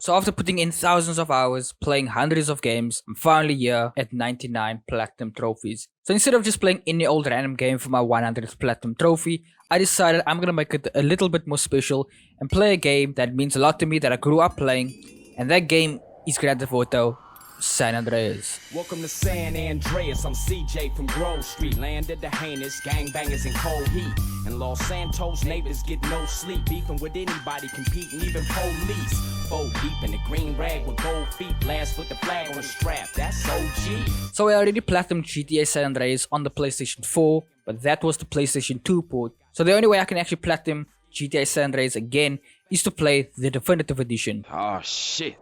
So after putting in thousands of hours, playing hundreds of games, I'm finally here at 99 platinum trophies. So instead of just playing any old random game for my 100th platinum trophy, I decided I'm gonna make it a little bit more special and play a game that means a lot to me, that I grew up playing, and that game is Grand Theft Auto San Andreas. Welcome to San Andreas, I'm CJ from Grove Street. Landed the heinous gangbangers in cold heat. And Los Santos neighbors get no sleep. Beefing with anybody, competing, even police. 4 deep in the green rag with gold feet. Blast with the flag on the strap, that's OG. So I already platinumed GTA San Andreas on the PlayStation 4, but that was the PlayStation 2 port. So the only way I can actually platinum GTA San Andreas again is to play the Definitive Edition. Oh shit.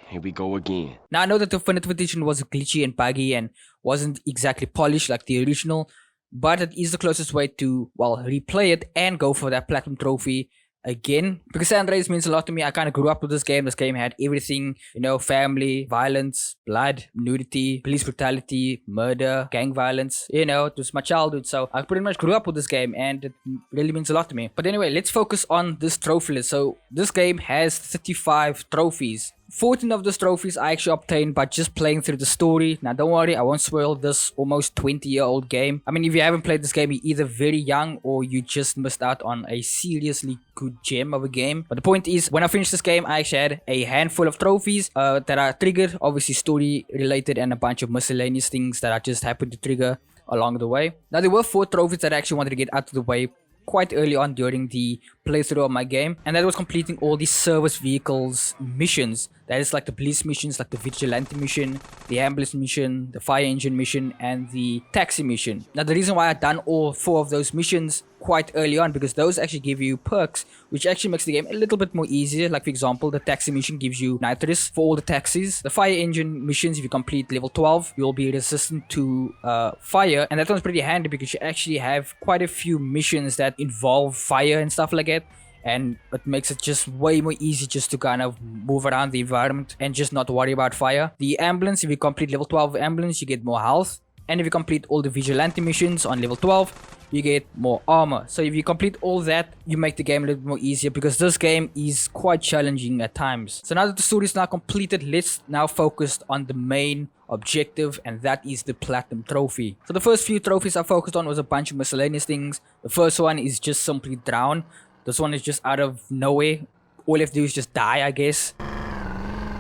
Here we go again. Now I know that the Definitive Edition was glitchy and buggy and wasn't exactly polished like the original, but it is the closest way to, well, replay it and go for that platinum trophy again. Because San Andreas means a lot to me. I kind of grew up with this game. This game had everything, you know, family, violence, blood, nudity, police brutality, murder, gang violence. You know, it was my childhood, so I pretty much grew up with this game and it really means a lot to me. But anyway, let's focus on this trophy list. So this game has 35 trophies. 14 of those trophies I actually obtained by just playing through the story. Now don't worry, I won't spoil this almost 20-year-old game. I mean, if you haven't played this game, you're either very young or you just missed out on a seriously good gem of a game. But the point is, when I finished this game, I actually had a handful of trophies that are triggered, obviously story related, and a bunch of miscellaneous things that I just happened to trigger along the way. Now there were 4 trophies that I actually wanted to get out of the way quite early on during the playthrough of my game, and that was completing all the service vehicles missions. That is like the police missions, like the vigilante mission, the ambulance mission, the fire engine mission, and the taxi mission. Now the reason why I've done all 4 of those missions quite early on, because those actually give you perks which actually makes the game a little bit more easier. Like for example, the taxi mission gives you nitrous for all the taxis. The fire engine missions, if you complete level 12, you'll be resistant to fire, and that one's pretty handy because you actually have quite a few missions that involve fire and stuff like that, and it makes it just way more easy just to kind of move around the environment and just not worry about fire. The ambulance, if you complete level 12 ambulance, you get more health, and if you complete all the vigilante missions on level 12, you get more armor. So if you complete all that, you make the game a little bit more easier, because this game is quite challenging at times. So now that the story is now completed, let's now focus on the main objective, and that is the platinum trophy. So the first few trophies I focused on was a bunch of miscellaneous things. The first one is just simply drown. This one is just out of nowhere. All you have to do is just die, I guess.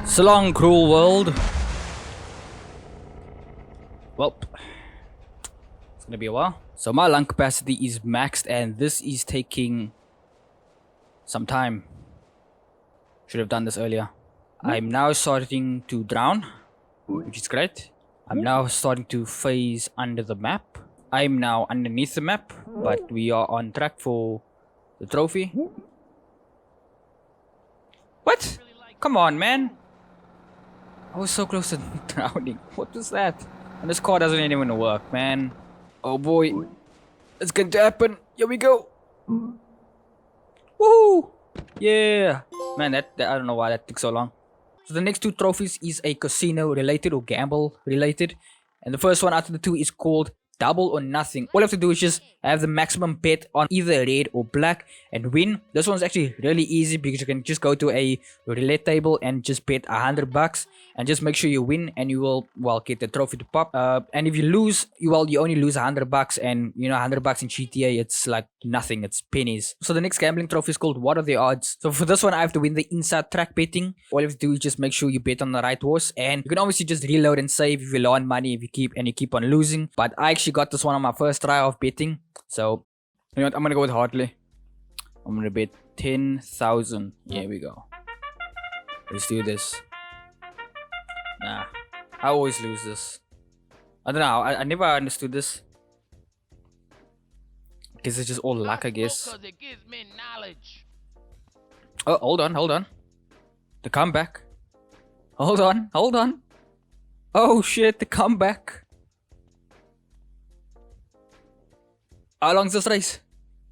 So long, cruel world. Well, it's gonna be a while. So my lung capacity is maxed, and this is taking some time. Should have done this earlier. I'm now starting to drown, which is great. I'm now starting to phase under the map. I'm now underneath the map, but we are on track for the trophy. What? Come on, man. I was so close to drowning. What was that? And this car doesn't even work, man. Oh boy. It's going to happen. Here we go. Woohoo! Yeah. Man, that I don't know why that took so long. So the next 2 trophies is a casino related or gamble related. And the first one out of the 2 is called Double or Nothing. All you have to do is just have the maximum bet on either red or black and win. This one's actually really easy because you can just go to a roulette table and just bet $100 and just make sure you win, and you will, well, get the trophy to pop. And if you lose, you only lose $100, and you know, $100 in GTA, it's like nothing, it's pennies. So the next gambling trophy is called What Are the Odds? So for this one, I have to win the inside track betting. All you have to do is just make sure you bet on the right horse, and you can obviously just reload and save if you loan money, if you keep on losing. But I actually got this one on my first try of betting, so you know what, I'm gonna go with Hartley. I'm gonna bet 10,000. Here we go. Let's do this. Nah, I always lose this. I don't know, I never understood this. Guess it's just all luck, I guess. Oh, hold on. The comeback. Hold on. Oh shit, the comeback. How long's this race?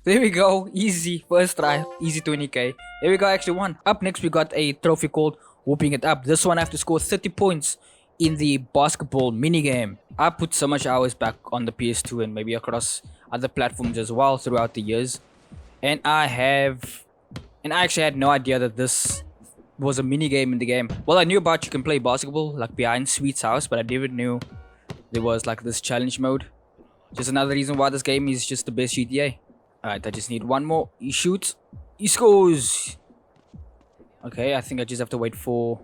There we go. Easy. First try. Easy 20k. There we go. Actually won. Up next, we got a trophy called Whooping It Up. This one I have to score 30 points in the basketball minigame. I put so much hours back on the PS2 and maybe across other platforms as well throughout the years. And I actually had no idea that this was a mini game in the game. Well, I knew about you can play basketball like behind Sweet's house, but I never knew there was like this challenge mode. Just another reason why this game is just the best GTA. Alright, I just need one more. He shoots. He scores. Okay, I think I just have to wait for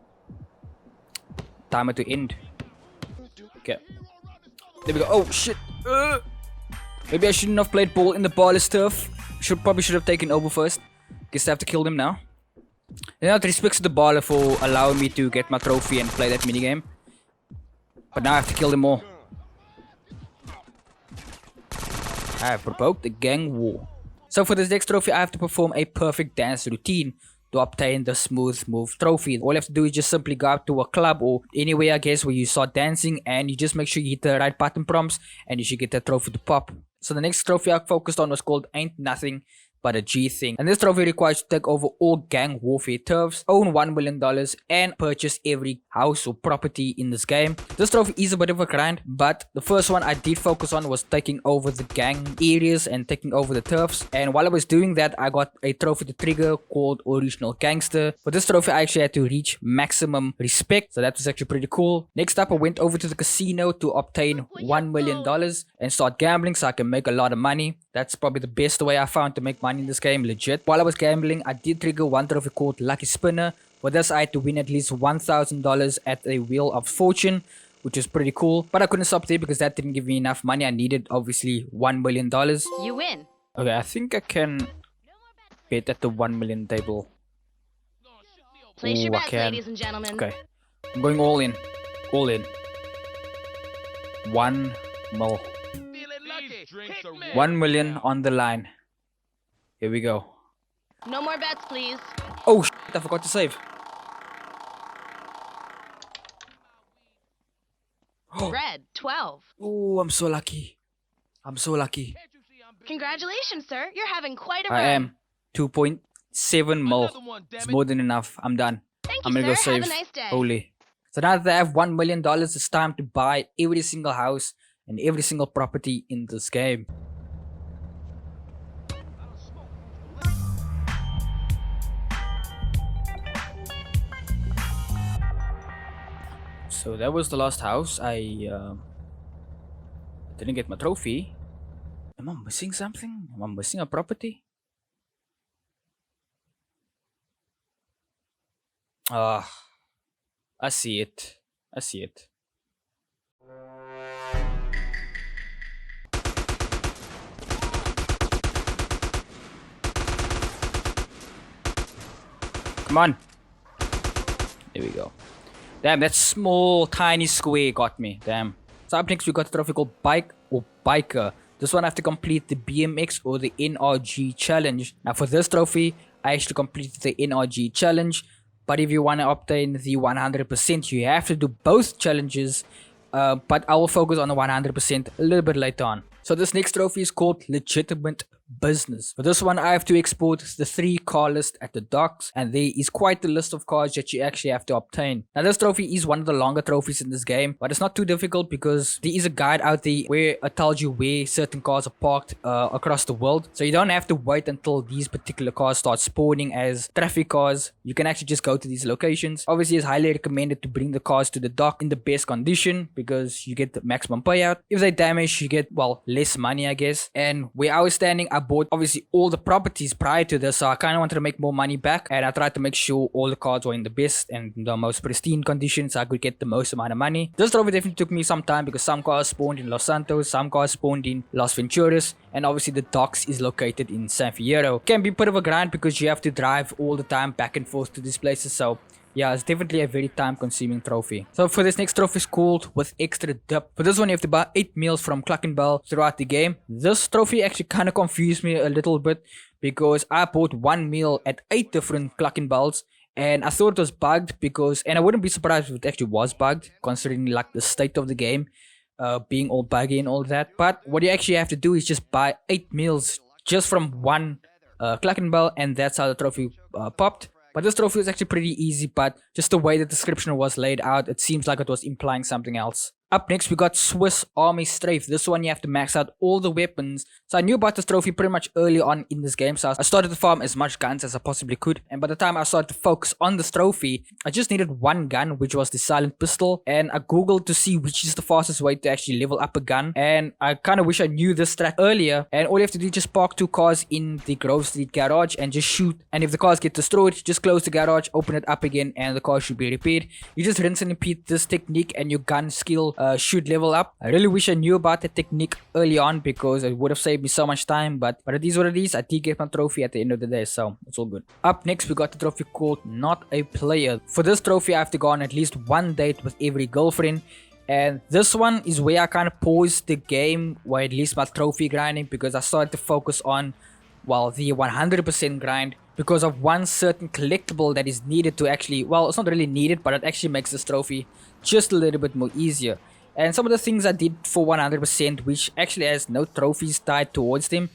timer to end. Okay. There we go. Oh shit. Maybe I shouldn't have played ball in the ballless turf. Probably should have taken over first. Guess I have to kill them now. And out respects to the baller for allowing me to get my trophy and play that minigame. But now I have to kill them all. I have provoked a gang war. So for this next trophy, I have to perform a perfect dance routine to obtain the smooth move trophy. All you have to do is just simply go up to a club or anywhere, I guess, where you start dancing, and you just make sure you hit the right button prompts and you should get that trophy to pop. So the next trophy I focused on was called Ain't Nothing But a G Thing. And this trophy requires you to take over all gang warfare turfs, own $1 million, and purchase every house or property in this game. This trophy is a bit of a grind, but the first one I did focus on was taking over the gang areas and taking over the turfs. And while I was doing that, I got a trophy to trigger called Original Gangster. For this trophy, I actually had to reach maximum respect, so that was actually pretty cool. Next up, I went over to the casino to obtain $1 million and start gambling so I can make a lot of money. That's probably the best way I found to make money in this game, legit. While I was gambling, I did trigger one trophy called Lucky Spinner. For this, I had to win at least $1,000 at a Wheel of Fortune, which was pretty cool. But I couldn't stop there because that didn't give me enough money. I needed, obviously, $1 million. You win. Okay, I think I can bet at the 1 million table. Place your Ooh, I bets, can. ladies and gentlemen. Okay, I'm going all in. All in. 1 mil. 1 million on the line. Here we go. No more bets, please. Oh shit, I forgot to save. Red, 12. Oh, I'm so lucky. I'm so lucky. Congratulations, sir. You're having quite a I run. am. 2.7 mil. It's more than enough. I'm done. Thank I'm you, gonna sir. go Have save. a nice day. Holy. So now that I have $1 million, it's time to buy every single house and every single property in this game. So that was the last house. I didn't get my trophy. Am I missing something? Am I missing a property? Ah, I see it. I see it. Come on. There we go. Damn, that small, tiny square got me. Damn. So up next, we got the trophy called Bike or Biker. This one I have to complete the BMX or the NRG challenge. Now for this trophy, I actually completed the NRG challenge. But if you want to obtain the 100%, you have to do both challenges. But I will focus on the 100% a little bit later on. So this next trophy is called Legitimate Business. For this one, I have to export the 3 car list at the docks, and there is quite a list of cars that you actually have to obtain. Now this trophy is one of the longer trophies in this game, but it's not too difficult because there is a guide out there where it tells you where certain cars are parked across the world. So you don't have to wait until these particular cars start spawning as traffic cars. You can actually just go to these locations. Obviously, it's highly recommended to bring the cars to the dock in the best condition because you get the maximum payout. If they damage, you get, well, less money, I guess. And where I was standing, I bought obviously all the properties prior to this, so I kind of wanted to make more money back, and I tried to make sure all the cars were in the best and the most pristine conditions so I could get the most amount of money. This trophy definitely took me some time because some cars spawned in Los Santos, some cars spawned in Las Venturas, and obviously the docks is located in San Fierro. Can be a bit of a grind because you have to drive all the time back and forth to these places, so yeah, it's definitely a very time-consuming trophy. So for this next trophy is called With Extra Dip. For this one, you have to buy 8 meals from Cluckenbell throughout the game. This trophy actually kind of confused me a little bit because I bought 1 meal at 8 different Cluckenbells, and I thought it was bugged because, and I wouldn't be surprised if it actually was bugged considering like the state of the game being all buggy and all that. But what you actually have to do is just buy 8 meals just from one Cluckenbell, and that's how the trophy popped. But this trophy was actually pretty easy, but just the way the description was laid out, it seems like it was implying something else. Up next, we got Swiss Army Strafe. This one you have to max out all the weapons. So I knew about this trophy pretty much early on in this game. So I started to farm as much guns as I possibly could. And by the time I started to focus on this trophy, I just needed one gun, which was the silent pistol. And I googled to see which is the fastest way to actually level up a gun. And I kind of wish I knew this strat earlier. And all you have to do is just park 2 cars in the Grove Street garage and just shoot. And if the cars get destroyed, just close the garage, open it up again, and the car should be repaired. You just rinse and repeat this technique and your gun skill should level up. I really wish I knew about the technique early on because it would have saved me so much time, but it is what it is. I did get my trophy at the end of the day, so it's all good. Up next, we got the trophy called Not a Player. For this trophy, I have to go on at least one date with every girlfriend. And this one is where I kind of paused the game, or at least my trophy grinding, because I started to focus on, well, the 100% grind, because of one certain collectible that is needed to actually, well, it's not really needed, but it actually makes this trophy just a little bit more easier. And some of the things I did for 100%, which actually has no trophies tied towards them,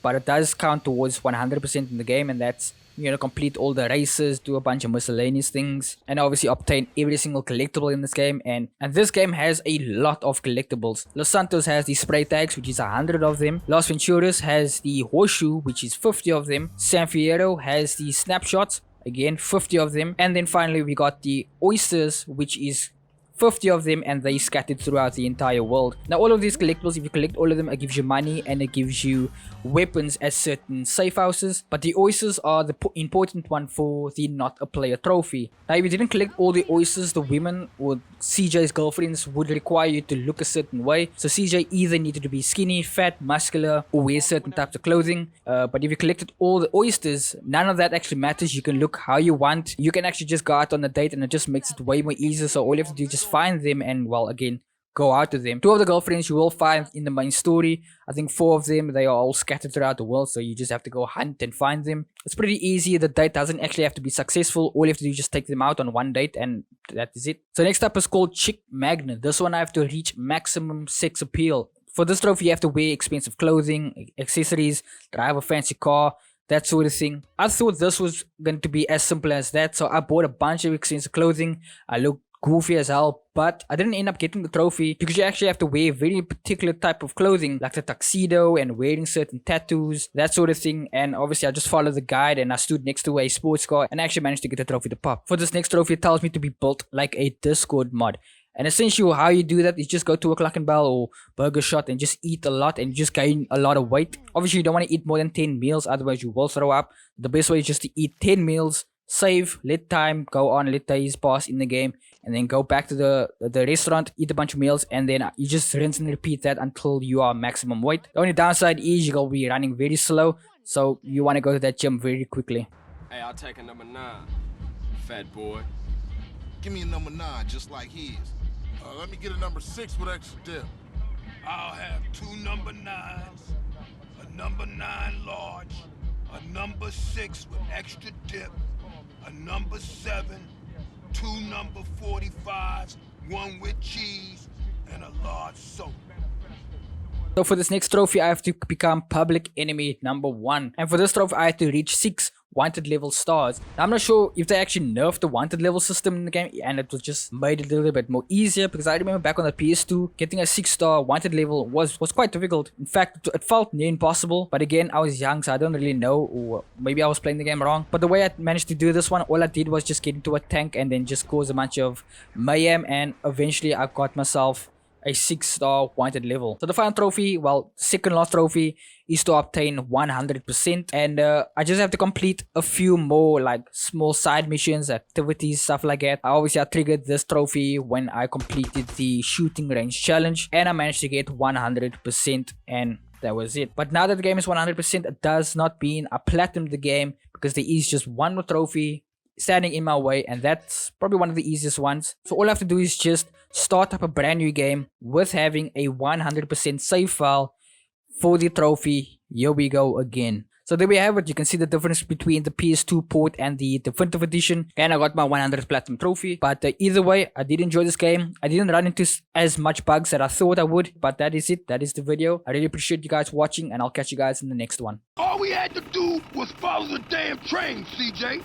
but it does count towards 100% in the game, and that's, you know, complete all the races, do a bunch of miscellaneous things, and obviously obtain every single collectible in this game. And this game has a lot of collectibles. Los Santos has the spray tags, which is 100 of them. Las Venturas has the horseshoe, which is 50 of them. San Fierro has the snapshots, again 50 of them. And then finally we got the oysters, which is 50 of them, and they scattered throughout the entire world. Now all of these collectibles, if you collect all of them, it gives you money and it gives you weapons at certain safe houses, but the oysters are the important one for the Not a Player trophy. Now if you didn't collect all the oysters, the women or CJ's girlfriends would require you to look a certain way. So CJ either needed to be skinny, fat, muscular, or wear certain types of clothing. But if you collected all the oysters, none of that actually matters. You can look how you want. You can actually just go out on a date and it just makes it way more easier. So all you have to do is just find them and, well, again, go out to them. 2 of the girlfriends you will find in the main story. I think 4 of them, they are all scattered throughout the world, so you just have to go hunt and find them. It's pretty easy. The date doesn't actually have to be successful. All you have to do is just take them out on one date, and that is it. So next up is called Chick Magnet. This one I have to reach maximum sex appeal. For this trophy you have to wear expensive clothing, accessories, drive a fancy car, that sort of thing. I thought this was going to be as simple as that, so I bought a bunch of expensive clothing. I looked goofy as hell, but I didn't end up getting the trophy because you actually have to wear a very particular type of clothing, like the tuxedo and wearing certain tattoos, that sort of thing. And obviously I just followed the guide and I stood next to a sports car and I actually managed to get the trophy to pop. For this next trophy, it tells me to be built like a Discord mod. And essentially how you do that is just go to a Cluck and Bell or Burger Shot and just eat a lot and just gain a lot of weight. Obviously you don't want to eat more than 10 meals, otherwise you will throw up. The best way is just to eat 10 meals, save, let time go on, let days pass in the game, and then go back to the restaurant, eat a bunch of meals, and then you just rinse and repeat that until you are maximum weight. The only downside is you're gonna be running very slow, so you want to go to that gym very quickly. Hey, I'll take a number 9, fat boy. Give me a number 9, just like his. Let me get a number 6 with extra dip. I'll have 2 number 9s, a number 9 large, a number 6 with extra dip, a number 7, 2 number 45s, 1 with cheese, and a large soda. So for this next trophy, I have to become public enemy number 1. And for this trophy, I had to reach 6 wanted level stars. Now, I'm not sure if they actually nerfed the wanted level system in the game and it was just made it a little bit more easier, because I remember back on the PS2, getting a 6-star wanted level was quite difficult. In fact, it felt near impossible. But again, I was young, so I don't really know, or maybe I was playing the game wrong. But the way I managed to do this one, all I did was just get into a tank and then just cause a bunch of mayhem, and eventually I got myself a 6-star wanted level. So the final trophy, well, second last trophy, is to obtain 100%, and I just have to complete a few more like small side missions, activities, stuff like that. Obviously I triggered this trophy when I completed the shooting range challenge, and I managed to get 100%, and that was it. But now that the game is 100%, it does not mean I platinumed the game, because there is just one more trophy standing in my way, and that's probably one of the easiest ones. So all I have to do is just start up a brand new game with having a 100% save file for the trophy. Here we go again. So there we have it. You can see the difference between the PS2 port and the definitive edition, and I got my 100 platinum trophy. But either way, I did enjoy this game. I didn't run into as much bugs that I thought I would, but that is it. That is the video. I really appreciate you guys watching, and I'll catch you guys in the next one. All we had to do was follow the damn train, CJ.